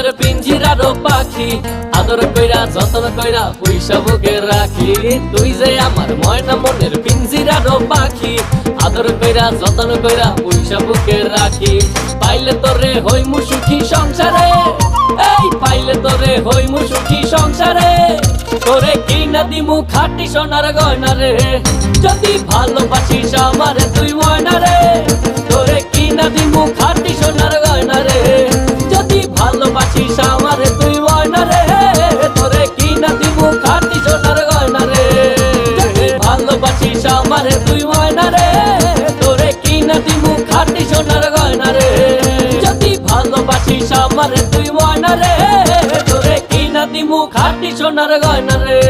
মনের পিঞ্জিরার পাখি, আদর কইরা যতন কইরা পয়সা বুকে রাখি। তুই যে আমার ময়না মনের পিঞ্জিরার পাখি, আদর কইরা যতন কইরা পয়সা বুকে রাখি। পাইলে তোরে হইমু সুখী সংসারে, এই পাইলে তোরে হইমু সুখী সংসারে। তোরে কিনা দিমু খাঁটি সোনার গয়না রে, যদি ভালোবাসিস আমারে তুই ময়না রে। তোরে কিনা দিমু খাঁটি সোনার গয়না রে, যদি ভালোবাসিস আমারে তুই ময়না রে। তোরে কিনা দিমু খাঁটি সোনার গয়না রে, যদি ভালোবাসিস আমারে তুই ময়না রে। তোরে কিনা দিমু খাঁটি সোনার গয়না রে, যদি ভালোবাসিস আমারে তুই ময়না রে। তোরে কিনা দিমু খাঁটি সোনার গয়না রে।